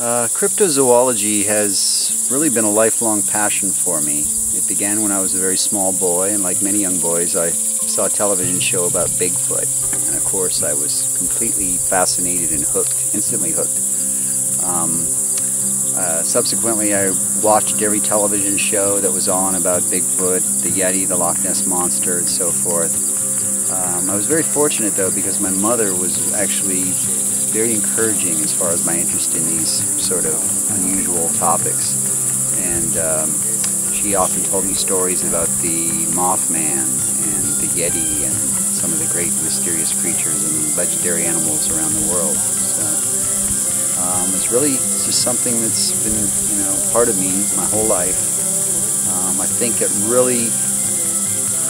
Cryptozoology has really been a lifelong passion for me. It began when I was a very small boy, and like many young boys, I saw a television show about Bigfoot. And of course, I was completely fascinated and hooked, instantly hooked. Subsequently, I watched every television show that was on about Bigfoot, the Yeti, the Loch Ness Monster, and so forth. I was very fortunate, though, because my mother was actually very encouraging as far as my interest in these sort of unusual topics. And she often told me stories about the Mothman and the Yeti and some of the great mysterious creatures and legendary animals around the world. So it's just something that's been, part of me my whole life. I think it really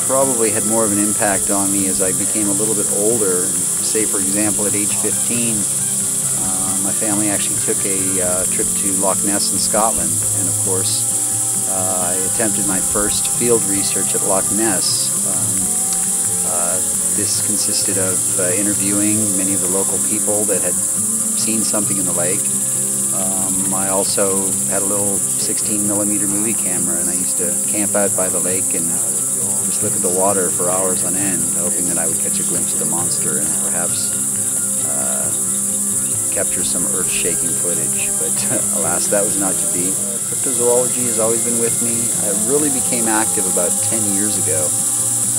probably had more of an impact on me as I became a little bit older. Say, for example, at age 15, my family actually took a trip to Loch Ness in Scotland, and of course I attempted my first field research at Loch Ness. This consisted of interviewing many of the local people that had seen something in the lake. I also had a little 16mm movie camera, and I used to camp out by the lake and just look at the water for hours on end, hoping that I would catch a glimpse of the monster and perhaps capture some earth-shaking footage. But alas, that was not to be. Cryptozoology has always been with me. I really became active about 10 years ago.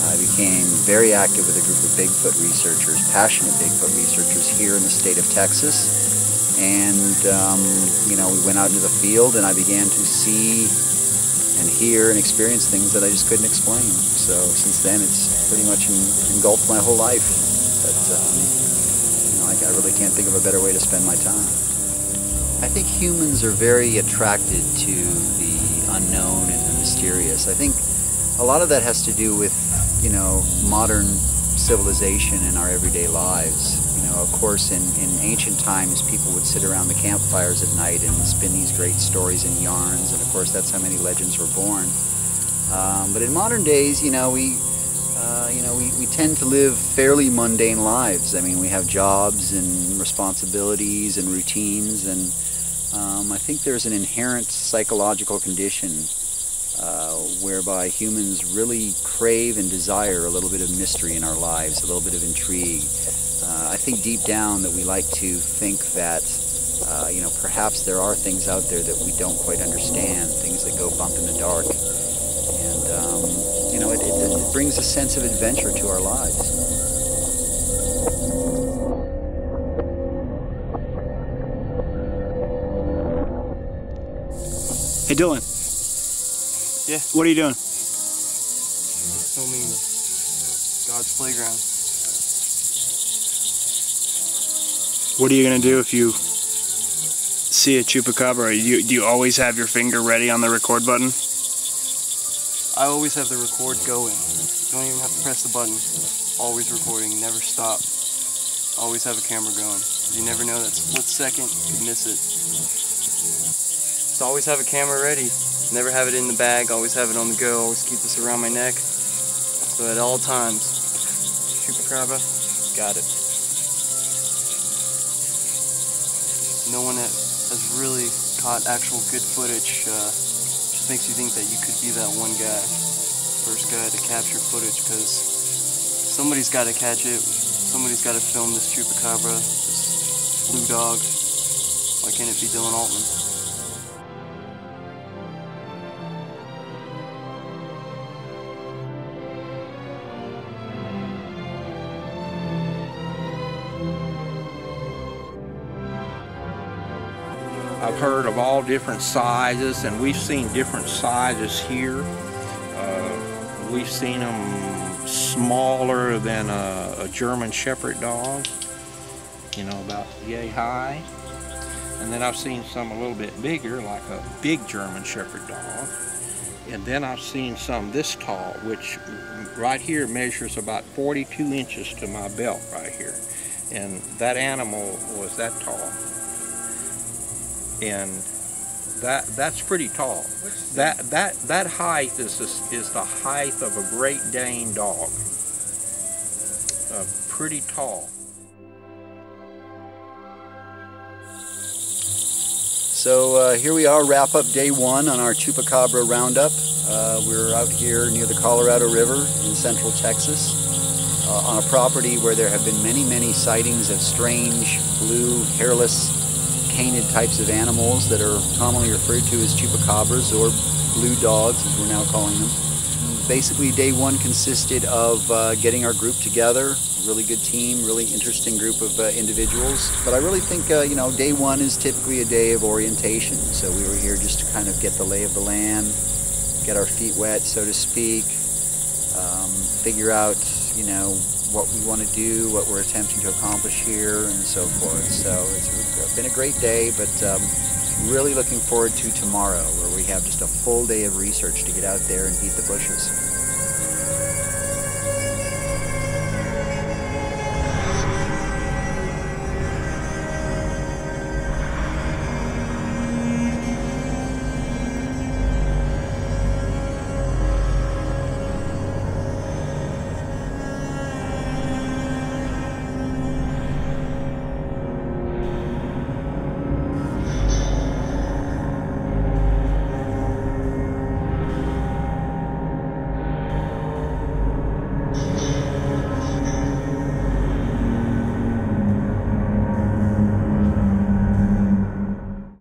I became very active with a group of Bigfoot researchers, passionate Bigfoot researchers here in the state of Texas. And, we went out into the field and I began to see and hear and experience things that I just couldn't explain. So since then, it's pretty much engulfed my whole life. But, I really can't think of a better way to spend my time. I think humans are very attracted to the unknown and the mysterious. I think a lot of that has to do with, modern civilization in our everyday lives. Of course, in ancient times, people would sit around the campfires at night and spin these great stories and yarns, and of course, that's how many legends were born. But in modern days, we tend to live fairly mundane lives. I mean, we have jobs and responsibilities and routines, and I think there's an inherent psychological condition whereby humans really crave and desire a little bit of mystery in our lives, a little bit of intrigue. I think deep down that we like to think that, perhaps there are things out there that we don't quite understand, things that go bump in the dark. And, it brings a sense of adventure to our lives. Hey, Dylan. Yeah? What are you doing? Filming God's playground. What are you going to do if you see a chupacabra? Do you always have your finger ready on the record button? I always have the record going. Don't even have to press the button. Always recording, never stop. Always have a camera going. You never know that split second, you could miss it. So always have a camera ready. Never have it in the bag, always have it on the go, always keep this around my neck. So at all times, Chupacabra, got it. No one that has really caught actual good footage just makes you think that you could be that one guy. First guy to capture footage, because somebody's got to catch it. Somebody's got to film this Chupacabra, this blue dog. Why can't it be Dylan Altman? I've heard of all different sizes, and we've seen different sizes here. We've seen them smaller than a German Shepherd dog, about yay high. And then I've seen some a little bit bigger, like a big German Shepherd dog. And then I've seen some this tall, which right here measures about 42 inches to my belt right here. And that animal was that tall. And that's pretty tall. That height is the height of a Great Dane dog. Pretty tall. So here we are, wrap up day one on our Chupacabra roundup. We're out here near the Colorado River in central Texas on a property where there have been many sightings of strange blue hairless canid types of animals that are commonly referred to as Chupacabras, or blue dogs as we're now calling them. Basically day one consisted of getting our group together. Really good team, really interesting group of individuals. But I really think, you know, day one is typically a day of orientation. So we were here just to kind of get the lay of the land, get our feet wet, so to speak, figure out, you know, what we want to do, what we're attempting to accomplish here, and so forth. So it's been a great day, but really looking forward to tomorrow, where we have just a full day of research to get out there and beat the bushes.